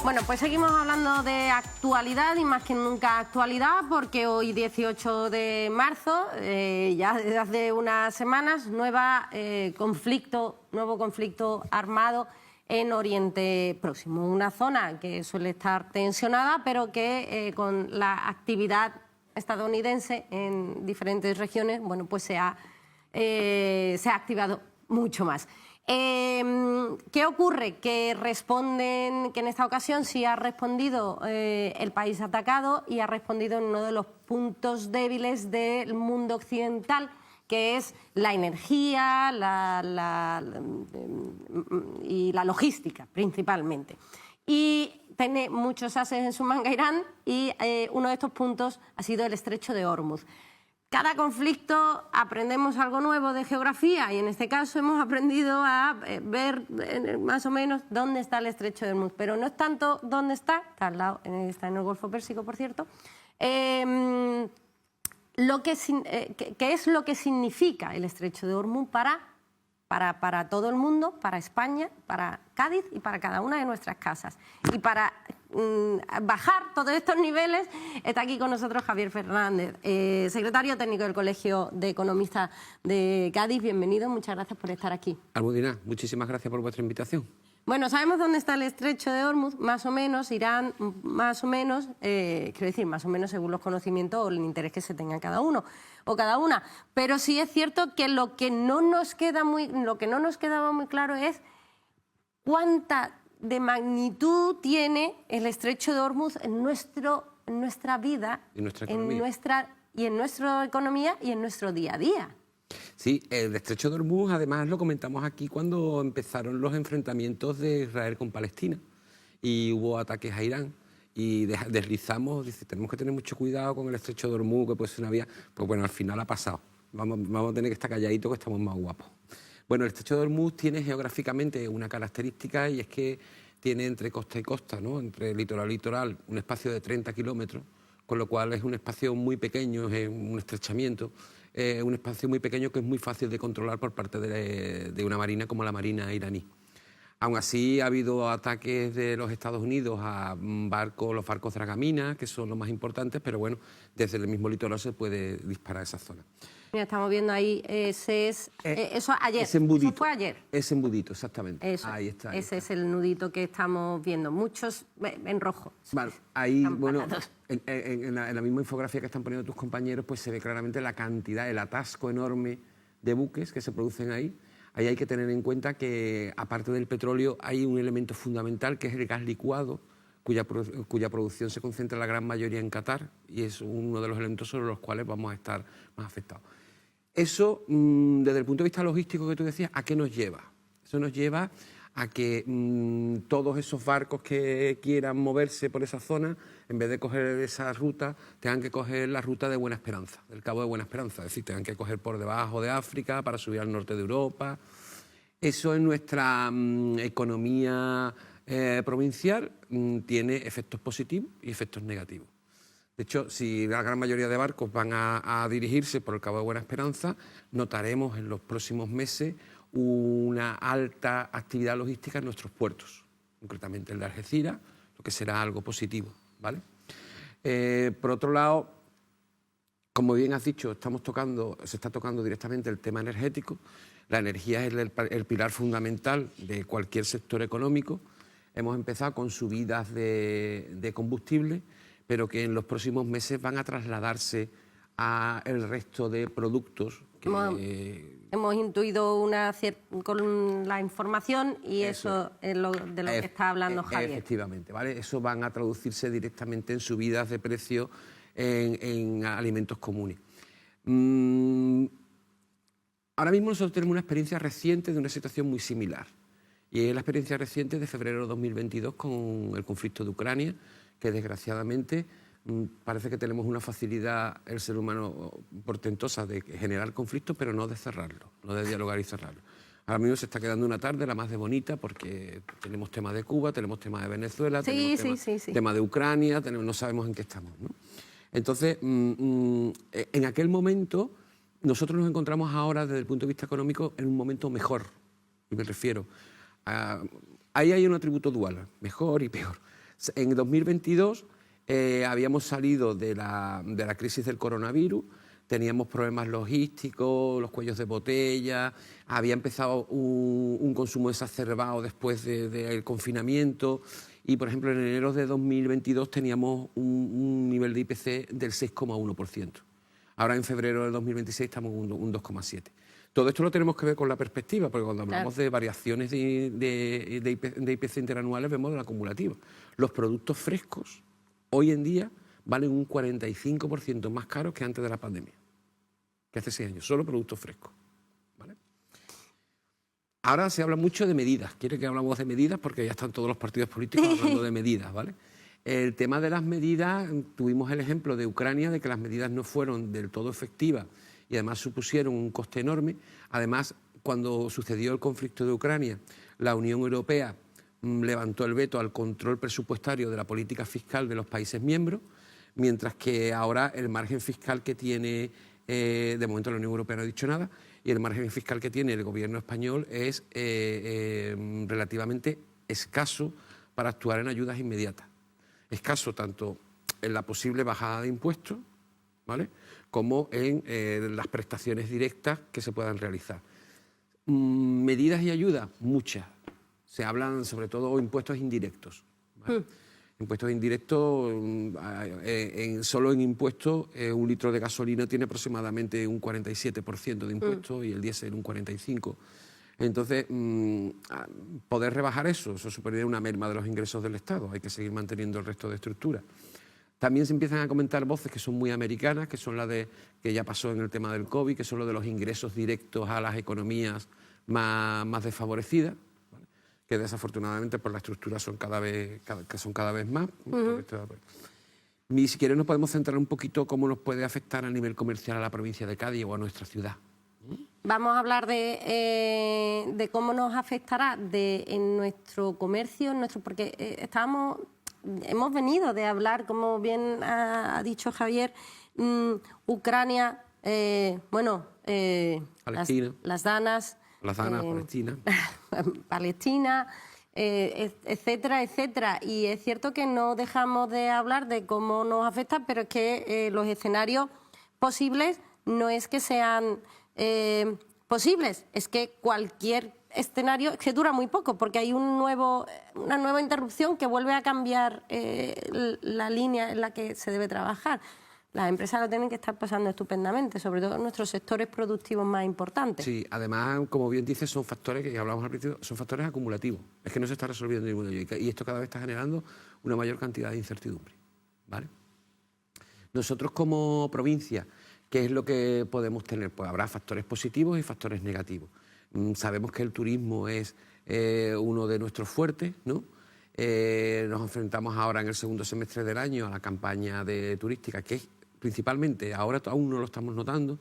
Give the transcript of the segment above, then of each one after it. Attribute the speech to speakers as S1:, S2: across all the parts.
S1: Bueno, pues seguimos hablando de actualidad y más que nunca actualidad, porque hoy 18 de marzo, ya desde hace unas semanas, nuevo conflicto armado en Oriente Próximo. Una zona que suele estar tensionada, pero que con la actividad estadounidense en diferentes regiones, bueno, pues se ha activado mucho más. ¿Qué ocurre? Que responden, que en esta ocasión sí ha respondido el país atacado y ha respondido en uno de los puntos débiles del mundo occidental, que es la energía y la logística, principalmente. Y tiene muchos ases en su manga Irán y uno de estos puntos ha sido el estrecho de Hormuz. Cada conflicto aprendemos algo nuevo de geografía y en este caso hemos aprendido a ver más o menos dónde está el estrecho de Hormuz, pero no es tanto dónde está al lado, está en el Golfo Pérsico, por cierto, ¿qué es lo que significa el estrecho de Hormuz para todo el mundo, para España, para Cádiz y para cada una de nuestras casas? Y para bajar todos estos niveles está aquí con nosotros Javier Fernández, secretario técnico del Colegio de Economistas de Cádiz. Bienvenido, muchas gracias por estar aquí.
S2: Almudena, muchísimas gracias por vuestra invitación.
S1: Bueno, sabemos dónde está el estrecho de Hormuz, más o menos, Irán, más o menos, quiero decir, más o menos según los conocimientos o el interés que se tenga cada uno o cada una. Pero sí es cierto que lo que no nos quedaba muy claro es cuánta de magnitud tiene el estrecho de Hormuz en nuestra vida, en nuestra economía y en nuestro día a día.
S2: Sí, el estrecho de Hormuz, además, lo comentamos aquí cuando empezaron los enfrentamientos de Israel con Palestina y hubo ataques a Irán y deslizamos, dice, tenemos que tener mucho cuidado con el estrecho de Hormuz, que puede ser una vía. Pues bueno, al final ha pasado. Vamos a tener que estar calladitos, que estamos más guapos. Bueno, el estrecho de Hormuz tiene geográficamente una característica y es que tiene entre costa y costa, ¿no? Entre litoral y litoral, un espacio de 30 kilómetros, con lo cual es un espacio muy pequeño, es un estrechamiento, un espacio muy pequeño que es muy fácil de controlar por parte de una marina como la marina iraní. Aún así, ha habido ataques de los Estados Unidos a los barcos Dragamina, que son los más importantes, pero bueno, desde el mismo litoral se puede disparar esa zona.
S1: Mira, estamos viendo ahí, eso ayer.
S2: Ese embudito.
S1: Eso fue ayer.
S2: Ese embudito, exactamente.
S1: Eso,
S2: ahí está.
S1: Ese es el nudito que estamos viendo. Muchos en rojo.
S2: Vale, ahí, bueno, en la misma infografía que están poniendo tus compañeros, pues se ve claramente la cantidad, el atasco enorme de buques que se producen ahí. Ahí hay que tener en cuenta que, aparte del petróleo, hay un elemento fundamental que es el gas licuado, cuya producción se concentra la gran mayoría en Qatar y es uno de los elementos sobre los cuales vamos a estar más afectados. Eso, desde el punto de vista logístico que tú decías, ¿a qué nos lleva? Eso nos lleva a que todos esos barcos que quieran moverse por esa zona, en vez de coger esa ruta, tengan que coger la ruta de Buena Esperanza, del Cabo de Buena Esperanza, es decir, tengan que coger por debajo de África para subir al norte de Europa. Eso en nuestra economía provincial tiene efectos positivos y efectos negativos. De hecho, si la gran mayoría de barcos van a dirigirse por el Cabo de Buena Esperanza, notaremos en los próximos meses una alta actividad logística en nuestros puertos, concretamente en la Algeciras, lo que será algo positivo, ¿vale? Por otro lado, como bien has dicho, se está tocando directamente el tema energético. La energía es el pilar fundamental de cualquier sector económico. Hemos empezado con subidas de combustible, pero que en los próximos meses van a trasladarse al resto de productos.
S1: Hemos intuido con la información y eso es de lo que está hablando Javier.
S2: Efectivamente, ¿vale? Eso van a traducirse directamente en subidas de precio en alimentos comunes. Ahora mismo nosotros tenemos una experiencia reciente de una situación muy similar. Y es la experiencia reciente de febrero de 2022 con el conflicto de Ucrania, que desgraciadamente parece que tenemos una facilidad, el ser humano, portentosa de generar conflictos, pero no de cerrarlo, no de dialogar y cerrarlo. Ahora mismo se está quedando una tarde la más de bonita porque tenemos temas de Cuba, tenemos temas de Venezuela, tenemos temas de Ucrania, no sabemos en qué estamos, ¿no? Entonces, en aquel momento, nosotros nos encontramos ahora, desde el punto de vista económico, en un momento mejor, y me refiero. Ahí hay un atributo dual, mejor y peor. En 2022 habíamos salido de la crisis del coronavirus, teníamos problemas logísticos, los cuellos de botella, había empezado un consumo exacerbado después del confinamiento y, por ejemplo, en enero de 2022 teníamos un nivel de IPC del 6,1%. Ahora en febrero del 2026 estamos en un 2,7%. Todo esto lo tenemos que ver con la perspectiva, porque cuando hablamos de variaciones de IPC interanuales vemos la acumulativa. Los productos frescos hoy en día valen un 45% más caros que antes de la pandemia, que hace 6 años, solo productos frescos. ¿Vale? Ahora se habla mucho de medidas. ¿Quiere que hablamos de medidas? Porque ya están todos los partidos políticos hablando de medidas, ¿vale? El tema de las medidas, tuvimos el ejemplo de Ucrania, de que las medidas no fueron del todo efectivas y además supusieron un coste enorme. Además, cuando sucedió el conflicto de Ucrania, la Unión Europea levantó el veto al control presupuestario de la política fiscal de los países miembros, mientras que ahora el margen fiscal que tiene, de momento la Unión Europea no ha dicho nada, y el margen fiscal que tiene el gobierno español es relativamente escaso para actuar en ayudas inmediatas. Escaso tanto en la posible bajada de impuestos, ¿vale?, como en las prestaciones directas que se puedan realizar. Medidas y ayudas, muchas. Se hablan sobre todo impuestos indirectos, ¿vale? Impuestos indirectos, solo en impuestos, un litro de gasolina tiene aproximadamente un 47% de impuestos y el diésel un 45%. Entonces, poder rebajar eso supondría una merma de los ingresos del Estado. Hay que seguir manteniendo el resto de estructuras. También se empiezan a comentar voces que son muy americanas, que son las de que ya pasó en el tema del COVID, que son lo de los ingresos directos a las economías más desfavorecidas, ¿vale?, que desafortunadamente por la estructura son cada vez más. Y si quieres nos podemos centrar un poquito cómo nos puede afectar a nivel comercial a la provincia de Cádiz o a nuestra ciudad.
S1: Vamos a hablar de cómo nos afectará en nuestro comercio, porque hemos venido de hablar, como bien ha dicho Javier, Ucrania,
S2: Palestina.
S1: las danas,
S2: Palestina.
S1: Palestina, etcétera, etcétera. Y es cierto que no dejamos de hablar de cómo nos afecta, pero es que los escenarios posibles no es que sean posibles, es que cualquier escenario que dura muy poco, porque hay una nueva interrupción que vuelve a cambiar la línea en la que se debe trabajar. Las empresas lo tienen que estar pasando estupendamente, sobre todo en nuestros sectores productivos más importantes.
S2: Sí, además, como bien dices, son factores que hablamos al principio, son factores acumulativos. Es que no se está resolviendo ninguno de ellos y esto cada vez está generando una mayor cantidad de incertidumbre, ¿vale? Nosotros como provincia, ¿qué es lo que podemos tener? Pues habrá factores positivos y factores negativos. Sabemos que el turismo es uno de nuestros fuertes, ¿no? Nos enfrentamos ahora en el segundo semestre del año a la campaña turística, que es principalmente, ahora aún no lo estamos notando,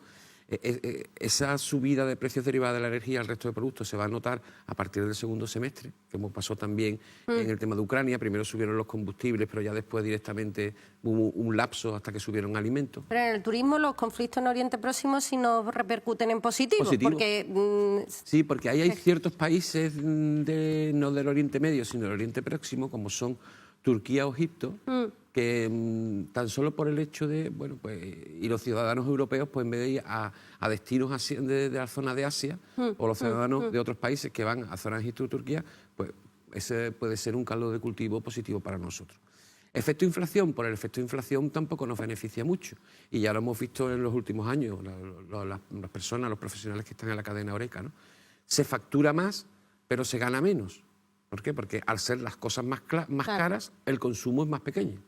S2: esa subida de precios derivada de la energía al resto de productos se va a notar a partir del segundo semestre, como pasó también en el tema de Ucrania. Primero subieron los combustibles, pero ya después directamente hubo un lapso hasta que subieron alimentos.
S1: Pero en el turismo los conflictos en Oriente Próximo sí nos repercuten en positivo. Porque,
S2: sí, porque ahí hay ciertos países, no del Oriente Medio, sino del Oriente Próximo, como son Turquía o Egipto, que tan solo por el hecho de, y los ciudadanos europeos, pues en vez de ir a destinos de la zona de Asia, o los ciudadanos de otros países que van a zonas de Egipto o Turquía, pues ese puede ser un caldo de cultivo positivo para nosotros. Efecto inflación, por el efecto inflación tampoco nos beneficia mucho, y ya lo hemos visto en los últimos años, las personas, los profesionales que están en la cadena Horeca, ¿no? Se factura más, pero se gana menos. ¿Por qué? Porque al ser las cosas más caras, el consumo es más pequeño.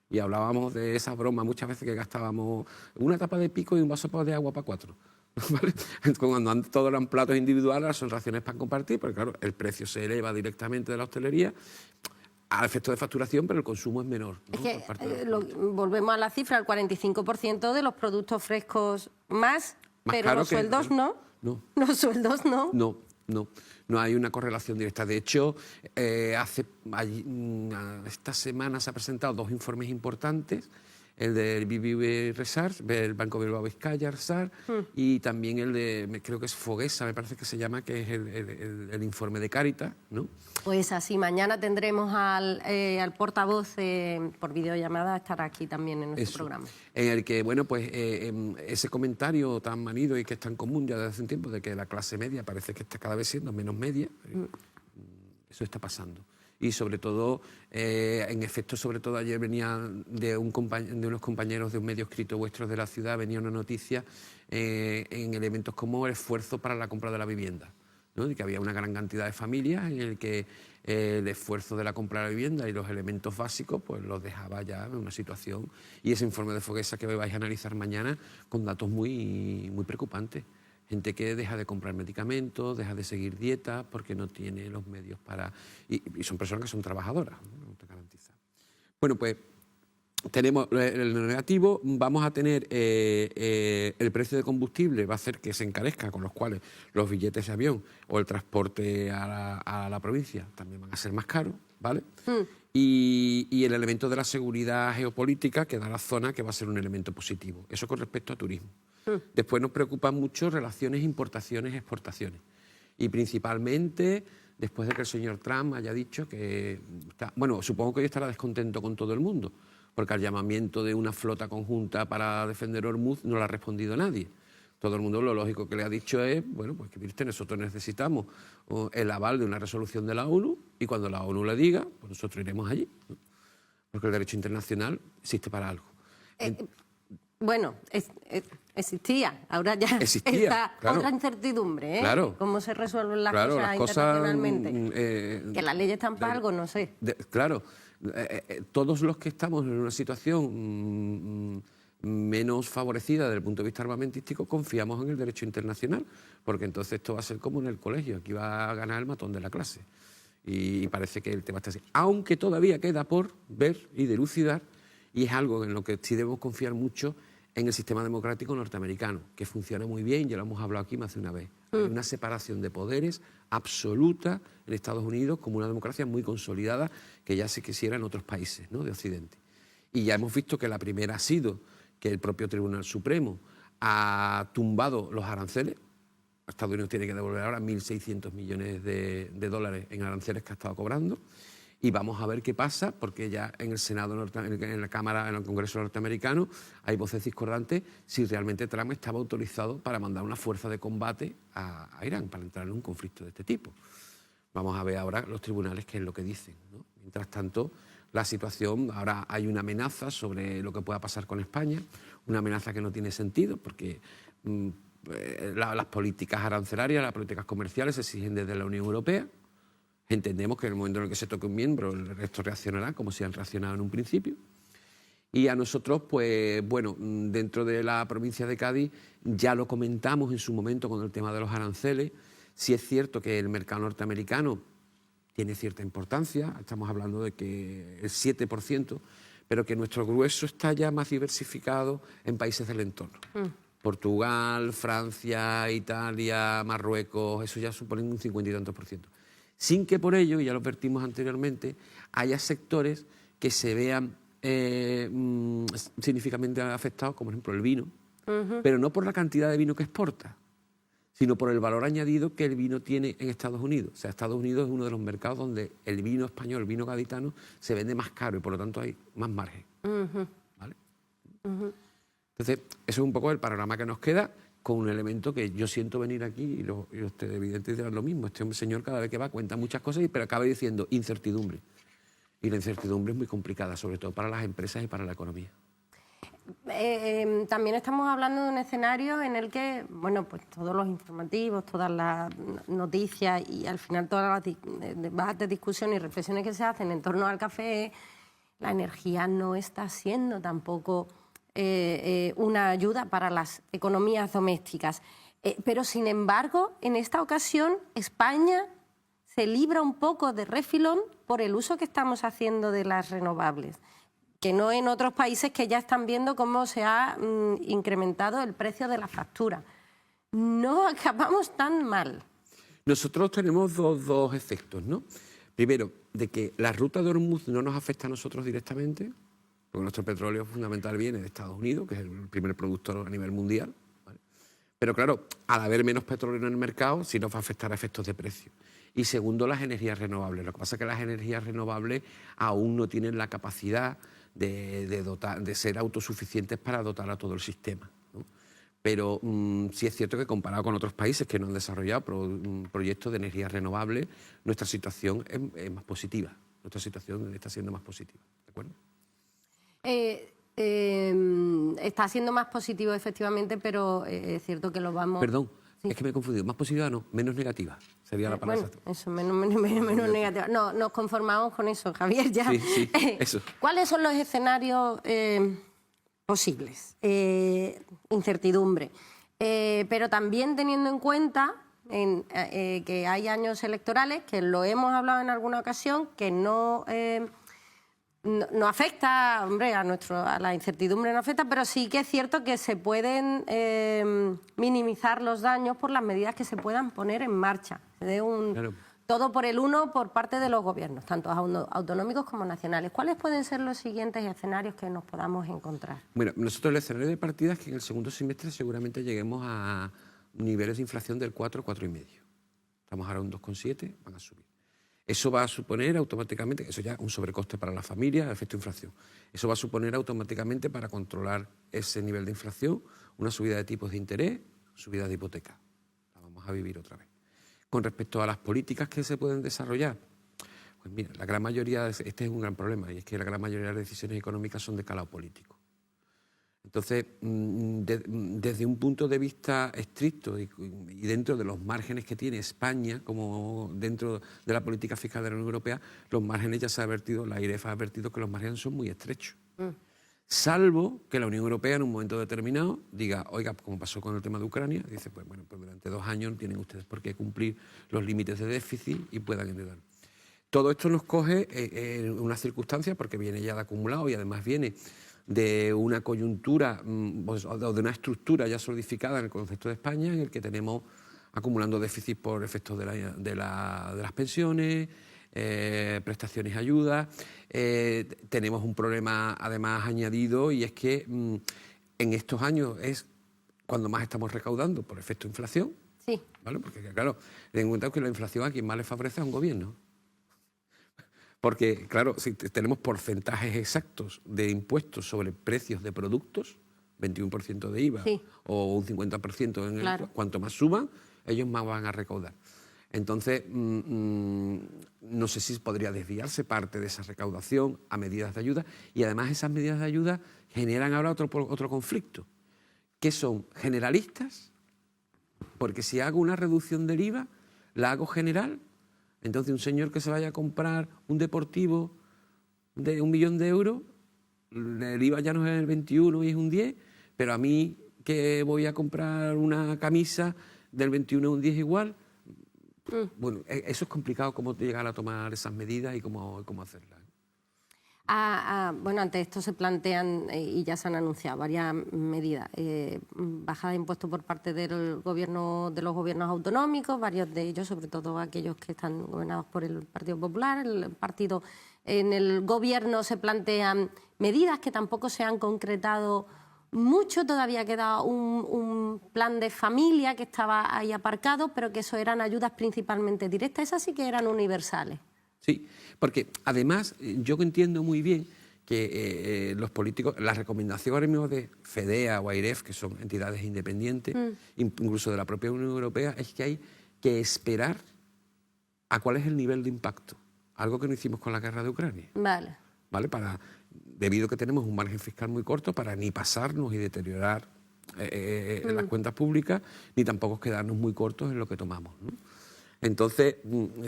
S2: Y hablábamos de esa broma muchas veces que gastábamos una tapa de pico y un vaso de agua para 4. ¿Vale? Cuando antes todos eran platos individuales, son raciones para compartir, porque claro, el precio se eleva directamente de la hostelería al efecto de facturación, pero el consumo es menor, ¿no?
S1: Es que volvemos a la cifra, el 45% de los productos frescos más pero los sueldos no.
S2: No.
S1: Los sueldos no.
S2: No hay una correlación directa. De hecho, esta semana se han presentado 2 informes importantes el del BBVA Resars, el Banco Bilbao Vizcaya Resars, y también el de, creo que es Foguesa, me parece que se llama, que es el informe de Cáritas, ¿no?
S1: Pues así, mañana tendremos al portavoz por videollamada, estará aquí también en nuestro programa.
S2: En el que, bueno, pues ese comentario tan manido y que es tan común ya desde hace un tiempo, de que la clase media parece que está cada vez siendo menos media, eso está pasando. Y sobre todo, en efecto, sobre todo ayer venía de unos compañeros de un medio escrito vuestros de la ciudad, venía una noticia en elementos como el esfuerzo para la compra de la vivienda, ¿no? De que había una gran cantidad de familias en el que el esfuerzo de la compra de la vivienda y los elementos básicos pues los dejaba ya en una situación. Y ese informe de Foguesa que vais a analizar mañana con datos muy, muy preocupantes. Gente que deja de comprar medicamentos, deja de seguir dietas porque no tiene los medios para... Y son personas que son trabajadoras, ¿no? Te garantiza. Bueno, pues tenemos el negativo, vamos a tener el precio de combustible, va a hacer que se encarezca, con los cuales los billetes de avión o el transporte a la provincia también van a ser más caros, ¿vale? Y el elemento de la seguridad geopolítica que da la zona, que va a ser un elemento positivo. Eso con respecto a turismo. Después nos preocupan mucho relaciones importaciones, exportaciones. Y principalmente después de que el señor Trump haya dicho que... bueno, supongo que hoy estará descontento con todo el mundo, porque al llamamiento de una flota conjunta para defender Hormuz no le ha respondido nadie. Todo el mundo lo lógico que le ha dicho es, bueno, pues que viste, nosotros necesitamos el aval de una resolución de la ONU y cuando la ONU le diga, pues nosotros iremos allí, ¿no? Porque el derecho internacional existe para algo.
S1: Bueno, existía, ahora ya está otra incertidumbre, ¿eh?
S2: Claro.
S1: Cómo se resuelven las cosas internacionalmente. Que las leyes están para algo, no sé.
S2: Claro, todos los que estamos en una situación menos favorecida desde el punto de vista armamentístico confiamos en el derecho internacional, porque entonces esto va a ser como en el colegio, aquí va a ganar el matón de la clase. Y parece que el tema está así. Aunque todavía queda por ver y dilucidar, y es algo en lo que sí debemos confiar mucho, en el sistema democrático norteamericano, que funciona muy bien, ya lo hemos hablado aquí más de una vez. Hay una separación de poderes absoluta en Estados Unidos, como una democracia muy consolidada, que ya se quisiera en otros países, ¿no?, de Occidente. Y ya hemos visto que la primera ha sido que el propio Tribunal Supremo ha tumbado los aranceles. Estados Unidos tiene que devolver ahora 1.600 millones de dólares en aranceles que ha estado cobrando. Y vamos a ver qué pasa, porque ya en el Senado, en la Cámara, en el Congreso norteamericano, hay voces discordantes si realmente Trump estaba autorizado para mandar una fuerza de combate a Irán, para entrar en un conflicto de este tipo. Vamos a ver ahora los tribunales qué es lo que dicen, ¿no? Mientras tanto, la situación, ahora hay una amenaza sobre lo que pueda pasar con España, una amenaza que no tiene sentido, porque las políticas arancelarias, las políticas comerciales se exigen desde la Unión Europea. Entendemos que en el momento en el que se toque un miembro, el resto reaccionará como si han reaccionado en un principio. Y a nosotros, pues bueno, dentro de la provincia de Cádiz ya lo comentamos en su momento con el tema de los aranceles. Sí es cierto que el mercado norteamericano tiene cierta importancia, estamos hablando de que el 7%, pero que nuestro grueso está ya más diversificado en países del entorno. Portugal, Francia, Italia, Marruecos, eso ya suponen un 50 y tantos %. Sin que por ello, y ya lo advertimos anteriormente, haya sectores que se vean significativamente afectados, como por ejemplo el vino, pero no por la cantidad de vino que exporta, sino por el valor añadido que el vino tiene en Estados Unidos. O sea, Estados Unidos es uno de los mercados donde el vino español, el vino gaditano, se vende más caro y por lo tanto hay más margen. ¿Vale? Entonces, eso es un poco el panorama que nos queda, con un elemento que yo siento venir aquí, y usted evidentemente dirá lo mismo. Este hombre, señor, cada vez que va cuenta muchas cosas, pero acaba diciendo incertidumbre. Y la incertidumbre es muy complicada, sobre todo para las empresas y para la economía.
S1: También estamos hablando de un escenario en el que, bueno, pues todos los informativos, todas las noticias y al final todas las debates, discusiones y reflexiones que se hacen en torno al café, la energía no está siendo tampoco una ayuda para las economías domésticas. Pero, sin embargo, en esta ocasión, España se libra un poco de refilón por el uso que estamos haciendo de las renovables, que no en otros países que ya están viendo cómo se ha incrementado el precio de la factura. No acabamos tan mal.
S2: Nosotros tenemos dos efectos, ¿no? Primero, de que la ruta de Hormuz no nos afecta a nosotros directamente, porque nuestro petróleo fundamental viene de Estados Unidos, que es el primer productor a nivel mundial, ¿vale? Pero claro, al haber menos petróleo en el mercado, sí nos va a afectar a efectos de precio. Y segundo, las energías renovables. Lo que pasa es que las energías renovables aún no tienen la capacidad de ser autosuficientes para dotar a todo el sistema, ¿no? Pero sí es cierto que comparado con otros países que no han desarrollado proyectos de energías renovables, nuestra situación es más positiva. Nuestra situación está siendo más positiva, ¿de acuerdo?
S1: Está siendo más positivo, efectivamente, pero es cierto que lo vamos...
S2: Perdón,
S1: Sí.
S2: es que me he confundido. Más positiva no, menos negativa. Sería la palabra.
S1: Bueno, eso, menos negativa. No, nos conformamos con eso, Javier, ya.
S2: Sí, eso.
S1: ¿Cuáles son los escenarios posibles? Incertidumbre. Pero también teniendo en cuenta que hay años electorales, que lo hemos hablado en alguna ocasión, que no afecta, hombre, a la incertidumbre no afecta, pero sí que es cierto que se pueden minimizar los daños por las medidas que se puedan poner en marcha.
S2: Claro.
S1: Todo por el uno por parte de los gobiernos, tanto autonómicos como nacionales. ¿Cuáles pueden ser los siguientes escenarios que nos podamos encontrar?
S2: Bueno, nosotros el escenario de partida es que en el segundo semestre seguramente lleguemos a niveles de inflación del 4, 4,5. Estamos ahora en 2,7, van a subir. Eso va a suponer automáticamente, eso ya es un sobrecoste para las familias, el efecto de inflación. Eso va a suponer automáticamente, para controlar ese nivel de inflación, una subida de tipos de interés, subida de hipoteca. La vamos a vivir otra vez. Con respecto a las políticas que se pueden desarrollar, pues mira, la gran mayoría, este es un gran problema, y es que la gran mayoría de las decisiones económicas son de calado político. Entonces, desde un punto de vista estricto y dentro de los márgenes que tiene España, como dentro de la política fiscal de la Unión Europea, los márgenes ya se ha advertido, la AIREF ha advertido que los márgenes son muy estrechos. Salvo que la Unión Europea en un momento determinado diga, oiga, como pasó con el tema de Ucrania, dice, pues bueno, pues durante 2 años tienen ustedes por qué cumplir los límites de déficit y puedan endeudar. Todo esto nos coge en una circunstancia, porque viene ya de acumulado y además viene de una coyuntura o de una estructura ya solidificada en el concepto de España, en el que tenemos acumulando déficit por efectos de las pensiones, prestaciones y ayudas. Tenemos un problema además añadido, y es que en estos años es cuando más estamos recaudando por efecto de inflación.
S1: Sí.
S2: ¿Vale? Porque claro, ten en cuenta que la inflación a quien más le favorece es a un gobierno. Porque, claro, si tenemos porcentajes exactos de impuestos sobre precios de productos, 21% de IVA, sí, o un 50% en claro, cuanto más suban, ellos más van a recaudar. Entonces, no sé si podría desviarse parte de esa recaudación a medidas de ayuda, y además esas medidas de ayuda generan ahora otro conflicto, que son generalistas, porque si hago una reducción del IVA, la hago general. Entonces, un señor que se vaya a comprar un deportivo de 1 millón de euros, el IVA ya no es el 21 y es un 10, pero a mí que voy a comprar una camisa del 21 a un 10 igual, bueno, eso es complicado, cómo llegar a tomar esas medidas y cómo hacerlas.
S1: Bueno, ante esto se plantean y ya se han anunciado varias medidas. Bajada de impuestos por parte del gobierno, de los gobiernos autonómicos, varios de ellos, sobre todo aquellos que están gobernados por el Partido Popular. En el gobierno se plantean medidas que tampoco se han concretado mucho. Todavía queda un plan de familia que estaba ahí aparcado, pero que eso eran ayudas principalmente directas. Esas sí que eran universales.
S2: Sí, porque además yo entiendo muy bien que los políticos, las recomendaciones ahora mismo de FEDEA o AIREF, que son entidades independientes, incluso de la propia Unión Europea, es que hay que esperar a cuál es el nivel de impacto. Algo que no hicimos con la guerra de Ucrania.
S1: Vale.
S2: Debido a que tenemos un margen fiscal muy corto para ni pasarnos y deteriorar las cuentas públicas, ni tampoco quedarnos muy cortos en lo que tomamos, ¿no? Entonces,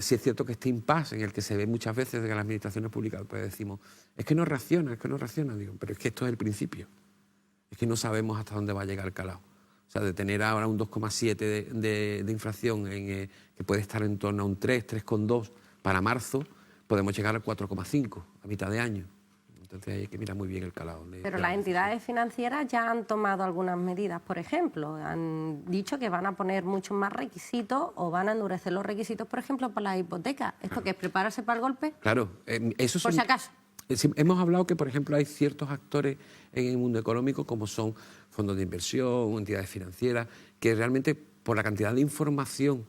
S2: sí es cierto que este impasse en el que se ve muchas veces de que las administraciones públicas, pues decimos, es que no reacciona, digo, pero es que esto es el principio. Es que no sabemos hasta dónde va a llegar el calado. O sea, de tener ahora un 2,7 de inflación, que puede estar en torno a un 3, 3,2 para marzo, podemos llegar al 4,5 a mitad de año. Entonces hay que mirar muy bien el calado.
S1: Pero las entidades financieras ya han tomado algunas medidas. Por ejemplo, han dicho que van a poner muchos más requisitos o van a endurecer los requisitos, por ejemplo, para las hipotecas. ¿Esto qué es? ¿Prepararse para el golpe?
S2: Claro.
S1: Por si acaso.
S2: hemos hablado que, por ejemplo, hay ciertos actores en el mundo económico, como son fondos de inversión, entidades financieras, que realmente, por la cantidad de información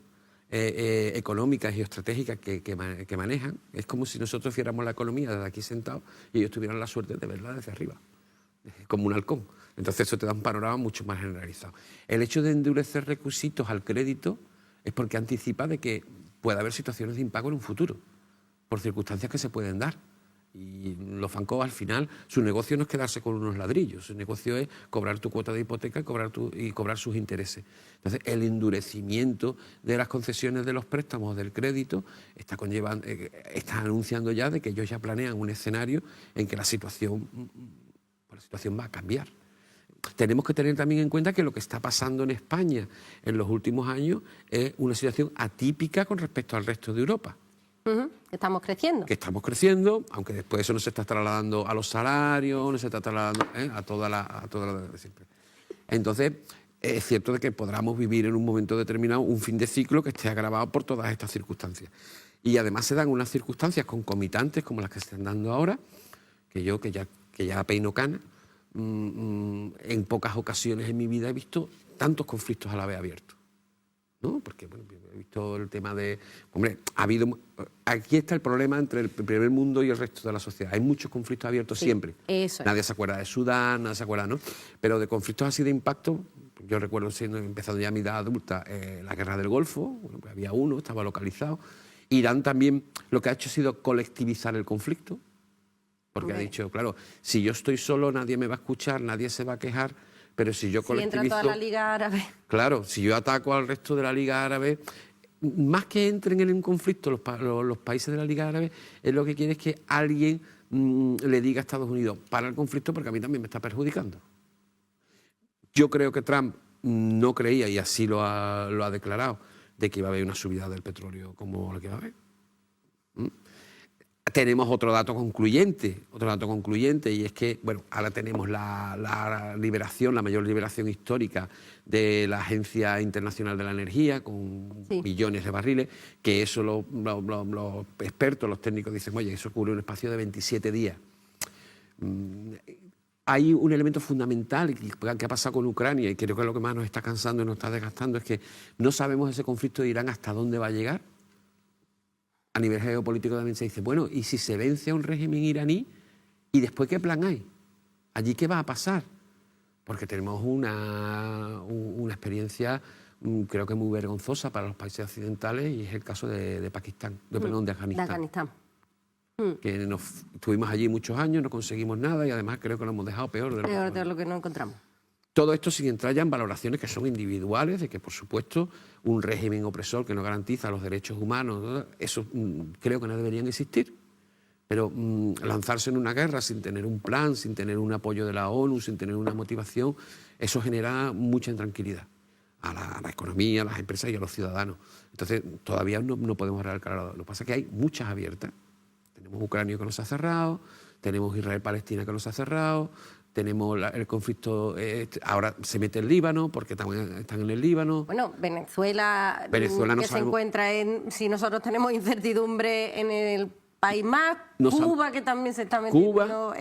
S2: económica y geoestratégica que manejan, es como si nosotros viéramos la economía desde aquí sentados y ellos tuvieran la suerte de verla desde arriba, como un halcón. Entonces eso te da un panorama mucho más generalizado. El hecho de endurecer requisitos al crédito es porque anticipa de que puede haber situaciones de impago en un futuro, por circunstancias que se pueden dar. Y los bancos, al final, su negocio no es quedarse con unos ladrillos, su negocio es cobrar tu cuota de hipoteca y cobrar sus intereses. Entonces, el endurecimiento de las concesiones de los préstamos del crédito está anunciando ya de que ellos ya planean un escenario en que la situación va a cambiar. Tenemos que tener también en cuenta que lo que está pasando en España en los últimos años es una situación atípica con respecto al resto de Europa.
S1: Estamos creciendo.
S2: Que estamos creciendo, aunque después eso no se está trasladando a los salarios, no se está trasladando a toda la de siempre. Entonces, es cierto de que podamos vivir en un momento determinado un fin de ciclo que esté agravado por todas estas circunstancias. Y además se dan unas circunstancias concomitantes como las que se están dando ahora, que ya peino cana, en pocas ocasiones en mi vida he visto tantos conflictos a la vez abiertos, ¿no? Porque bueno, he visto el tema de... Hombre, aquí está el problema entre el primer mundo y el resto de la sociedad. Hay muchos conflictos abiertos siempre.
S1: Eso es.
S2: Nadie se acuerda de Sudán, nadie se acuerda, ¿no? Pero de conflictos así de impacto, yo recuerdo empezando ya a mi edad adulta, la guerra del Golfo, bueno, pues había uno, estaba localizado. Irán también lo que ha hecho ha sido colectivizar el conflicto, porque ha dicho, claro, si yo estoy solo nadie me va a escuchar, nadie se va a quejar, pero si yo colectivizo...
S1: entra toda la Liga Árabe.
S2: Claro, si yo ataco al resto de la Liga Árabe, más que entren en un conflicto los países de la Liga Árabe, es lo que quiere es que alguien le diga a Estados Unidos, para el conflicto porque a mí también me está perjudicando. Yo creo que Trump no creía, y así lo ha declarado, de que iba a haber una subida del petróleo como la que va a haber. Tenemos otro dato concluyente, y es que, bueno, ahora tenemos la liberación, la mayor liberación histórica de la Agencia Internacional de la Energía, con millones de barriles, que eso los expertos, los técnicos dicen, oye, eso cubre un espacio de 27 días. Hay un elemento fundamental que ha pasado con Ucrania, y creo que es lo que más nos está cansando y nos está desgastando, es que no sabemos ese conflicto de Irán hasta dónde va a llegar. A nivel geopolítico también se dice, bueno, ¿y si se vence a un régimen iraní? ¿Y después qué plan hay? ¿Allí qué va a pasar? Porque tenemos una experiencia, creo que muy vergonzosa para los países occidentales, y es el caso de Pakistán, de Afganistán.
S1: De Afganistán.
S2: Que estuvimos allí muchos años, no conseguimos nada, y además creo que lo hemos dejado peor
S1: de lo que nos encontramos.
S2: Todo esto sin entrar ya en valoraciones que son individuales, de que, por supuesto, un régimen opresor que no garantiza los derechos humanos, eso creo que no deberían existir. Pero lanzarse en una guerra sin tener un plan, sin tener un apoyo de la ONU, sin tener una motivación, eso genera mucha intranquilidad a la economía, a las empresas y a los ciudadanos. Entonces, todavía no podemos arrancar. Lo que pasa es que hay muchas abiertas. Tenemos Ucrania que nos ha cerrado, tenemos Israel-Palestina que nos ha cerrado, tenemos el conflicto, ahora se mete el Líbano, porque están en el Líbano.
S1: Bueno, Venezuela
S2: no
S1: que
S2: sabemos.
S1: se encuentra si nosotros tenemos incertidumbre en el país más, Cuba que también se está metiendo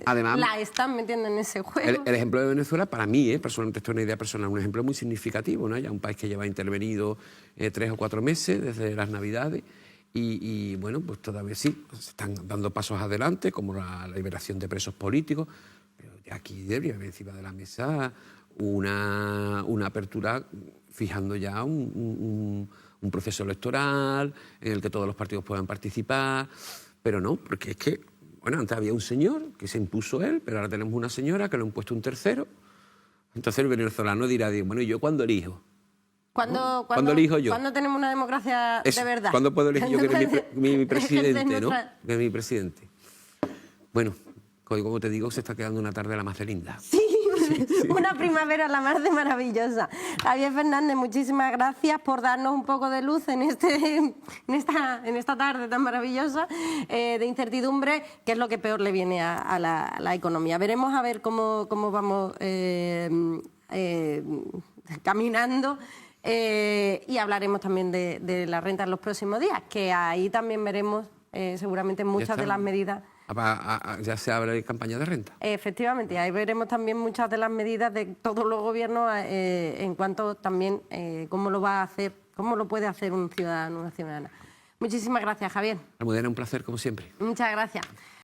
S2: además,
S1: la están metiendo en ese juego.
S2: El ejemplo de Venezuela, para mí, personalmente, esto es una idea personal, un ejemplo muy significativo, ¿no? Ya un país que lleva intervenido 3 o 4 meses desde las Navidades. Y bueno, pues todavía sí, se están dando pasos adelante, como la liberación de presos políticos, pero ya aquí debería haber encima de la mesa una apertura fijando ya un proceso electoral en el que todos los partidos puedan participar, pero no, porque es que, bueno, antes había un señor que se impuso él, pero ahora tenemos una señora que lo ha impuesto un tercero, entonces el venezolano dirá, bueno, ¿y yo cuándo elijo?
S1: ¿Cuándo
S2: elijo yo?
S1: ¿Cuándo tenemos una democracia de verdad?
S2: ¿Cuándo puedo elegir yo que es mi presidente, ¿no? Que es mi presidente. Bueno, como te digo, se está quedando una tarde la más linda.
S1: Sí, una primavera la más de maravillosa. Javier Fernández, muchísimas gracias por darnos un poco de luz en esta tarde tan maravillosa de incertidumbre, que es lo que peor le viene a la economía. Veremos a ver cómo vamos caminando. Y hablaremos también de la renta en los próximos días, que ahí también veremos seguramente muchas de las medidas
S2: ya se abre campaña de renta.
S1: Efectivamente, ahí veremos también muchas de las medidas de todos los gobiernos en cuanto también cómo lo va a hacer, cómo lo puede hacer un ciudadano, una ciudadana. Muchísimas gracias, Javier.
S2: Almudena, un placer como siempre.
S1: Muchas gracias.